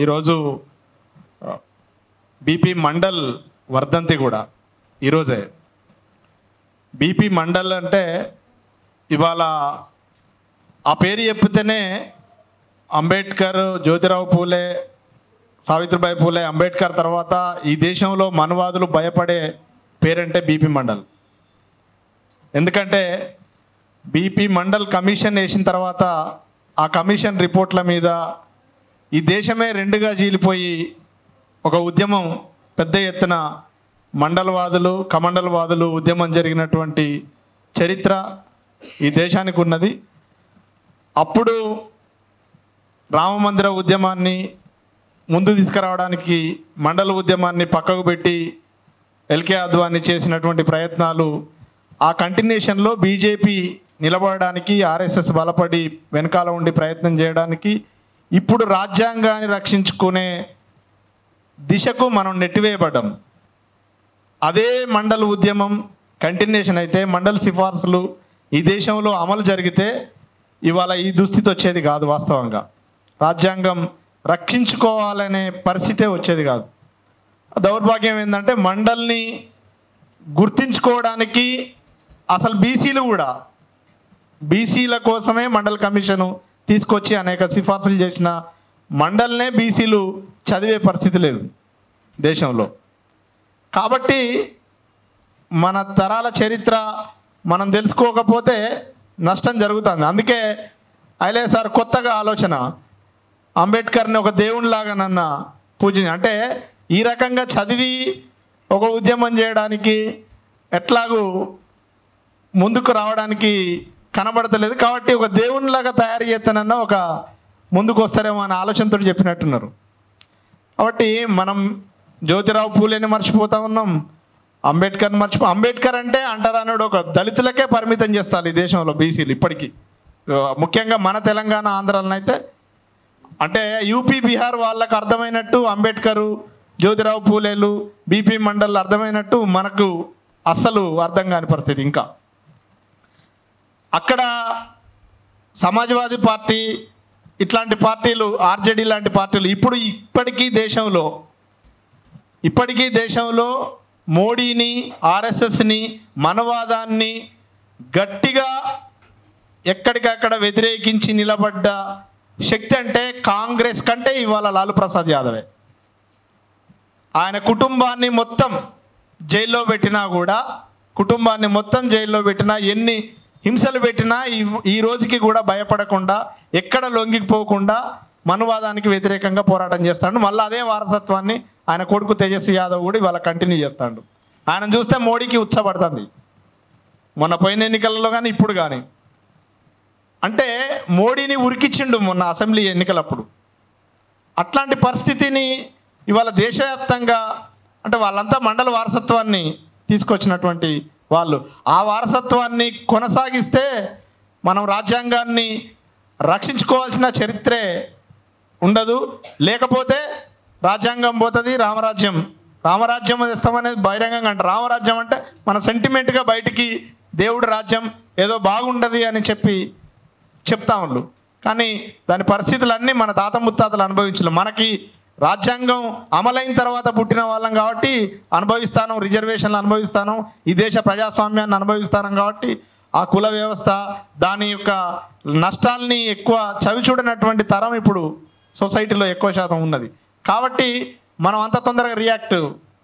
ఈరోజు బీపీ మండల్ వర్ధంతి కూడా ఈరోజే. బీపీ మండల్ అంటే ఇవాళ ఆ పేరు చెప్తేనే అంబేద్కర్, జ్యోతిరావు పూలే, సావిత్రిబాయి పూలే, అంబేద్కర్ తర్వాత ఈ దేశంలో మనువాదులు భయపడే పేరంటే బీపీ మండల్. ఎందుకంటే బీపీ మండల్ కమిషన్ వేసిన తర్వాత ఆ కమిషన్ రిపోర్ట్ల మీద ఈ దేశమే రెండుగా చీలిపోయి ఒక ఉద్యమం పెద్ద ఎత్తున మండలవాదులు, కమండలవాదులు ఉద్యమం జరిగినటువంటి చరిత్ర ఈ దేశానికి ఉన్నది. అప్పుడు రామమందిర ఉద్యమాన్ని ముందు తీసుకురావడానికి మండల ఉద్యమాన్ని పక్కకు పెట్టి ఎల్కే అద్వానీ చేసినటువంటి ప్రయత్నాలు, ఆ కంటిన్యూషన్లో బీజేపీ నిలబడడానికి, ఆర్ఎస్ఎస్ బలపడి వెనకాల ఉండి ప్రయత్నం చేయడానికి, ఇప్పుడు రాజ్యాంగాన్ని రక్షించుకునే దిశకు మనం నెట్టివేయబడ్డాం. అదే మండల ఉద్యమం కంటిన్యూషన్ అయితే, మండల సిఫార్సులు ఈ దేశంలో అమలు జరిగితే ఇవాళ ఈ దుస్థితి వచ్చేది కాదు. వాస్తవంగా రాజ్యాంగం రక్షించుకోవాలనే పరిస్థితే వచ్చేది కాదు. దౌర్భాగ్యం ఏంటంటే మండల్ని గుర్తించుకోవడానికి అసలు బీసీలు కూడా, బీసీల కోసమే మండల్ కమిషను తీసుకొచ్చి అనేక సిఫార్సులు చేసిన మండల్నే బీసీలు చదివే పరిస్థితి లేదు దేశంలో. కాబట్టి మన తరాల చరిత్ర మనం తెలుసుకోకపోతే నష్టం జరుగుతుంది. అందుకే ఐలే సార్ కొత్తగా ఆలోచన, అంబేద్కర్ని ఒక దేవునిలాగా నన్న పూజ, అంటే ఈ రకంగా చదివి ఒక ఉద్యమం చేయడానికి ఎట్లాగూ ముందుకు రావడానికి కనబడతలేదు. కాబట్టి ఒక దేవునిలాగా తయారు చేస్తానన్న ఒక ముందుకు వస్తారేమో అనే ఆలోచనతో చెప్పినట్టున్నారు. కాబట్టి మనం జ్యోతిరావు పూలేని మర్చిపోతూ ఉన్నాం, అంబేద్కర్ని అంబేద్కర్ అంటే అంటారన్నాడు ఒక దళితులకే పరిమితం చేస్తారు ఈ దేశంలో బీసీలు ఇప్పటికీ. ముఖ్యంగా మన తెలంగాణ, ఆంధ్రాలను అయితే, అంటే యూపీ, బీహార్ వాళ్ళకు అర్థమైనట్టు అంబేద్కరు, జ్యోతిరావు పూలేలు, బీపీ మండల్ అర్థమైనట్టు మనకు అస్సలు అర్థం కాని పరిస్థితి. ఇంకా అక్కడ సమాజ్వాదీ పార్టీ ఇట్లాంటి పార్టీలు, ఆర్జేడీ లాంటి పార్టీలు ఇప్పటికీ దేశంలో మోడీని, ఆర్ఎస్ఎస్ని, మనవాదాన్ని గట్టిగా ఎక్కడికక్కడ వ్యతిరేకించి నిలబడ్డ శక్తి అంటే కాంగ్రెస్ కంటే ఇవాళ లాలూ ప్రసాద్ యాదవే. ఆయన కుటుంబాన్ని మొత్తం జైల్లో పెట్టినా ఎన్ని హింసలు పెట్టినా ఈ రోజుకి కూడా భయపడకుండా, ఎక్కడ లొంగిపోకుండా మనువాదానికి వ్యతిరేకంగా పోరాటం చేస్తాడు. మళ్ళీ అదే వారసత్వాన్ని ఆయన కొడుకు తేజస్వి యాదవ్ కూడా ఇవాళ కంటిన్యూ చేస్తాడు. ఆయన చూస్తే మోడీకి ఉత్సాహపడుతుంది, మొన్న పోయిన ఎన్నికలలో కానీ ఇప్పుడు కానీ. అంటే మోడీని ఉరికిచ్చిండు మొన్న అసెంబ్లీ ఎన్నికలప్పుడు. అట్లాంటి పరిస్థితిని ఇవాళ దేశవ్యాప్తంగా, అంటే వాళ్ళంతా మండల వారసత్వాన్ని తీసుకొచ్చినటువంటి వాళ్ళు, ఆ వారసత్వాన్ని కొనసాగిస్తే మనం రాజ్యాంగాన్ని రక్షించుకోవాల్సిన చరిత్రే ఉండదు. లేకపోతే రాజ్యాంగం పోతుంది, రామరాజ్యం ఇస్తామనేది బహిరంగంగా అంటారు. రామరాజ్యం అంటే మన సెంటిమెంట్గా బయటికి దేవుడు రాజ్యం ఏదో బాగుంటుంది అని చెప్తా వాళ్ళు. కానీ దాని పరిస్థితులన్నీ మన తాత ముత్తాతలు అనుభవించలేదు. మనకి రాజ్యాంగం అమలైన తర్వాత పుట్టిన వాళ్ళం కాబట్టి అనుభవిస్తాను, రిజర్వేషన్లు అనుభవిస్తాను, ఈ దేశ ప్రజాస్వామ్యాన్ని అనుభవిస్తాను. కాబట్టి ఆ కుల వ్యవస్థ, దాని యొక్క నష్టాల్ని ఎక్కువ చవిచూడనటువంటి తరం ఇప్పుడు సొసైటీలో ఎక్కువ శాతం ఉన్నది. కాబట్టి మనం అంత తొందరగా రియాక్ట్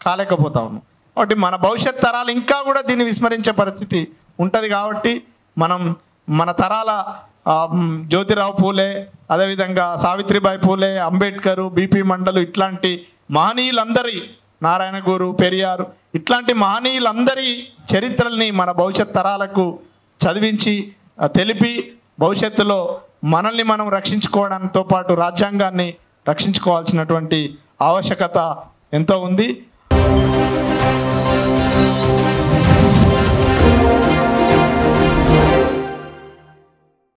కాలేకపోతా ఉన్నాం. కాబట్టి మన భవిష్యత్ తరాలు ఇంకా కూడా దీన్ని విస్మరించే పరిస్థితి ఉంటుంది. కాబట్టి మనం మన తరాల జ్యోతిరావు పూలే, అదేవిధంగా సావిత్రిబాయి పూలే, అంబేద్కరు, బీపీ మండలు, ఇట్లాంటి మహనీయులందరి, నారాయణ గురు, పెరియారు, ఇట్లాంటి మహనీయులందరి చరిత్రల్ని మన భవిష్యత్ తరాలకు చదివించి తెలిపి భవిష్యత్తులో మనల్ని మనం రక్షించుకోవడంతో పాటు రాజ్యాంగాన్ని రక్షించుకోవాల్సినటువంటి ఆవశ్యకత ఎంతో ఉంది.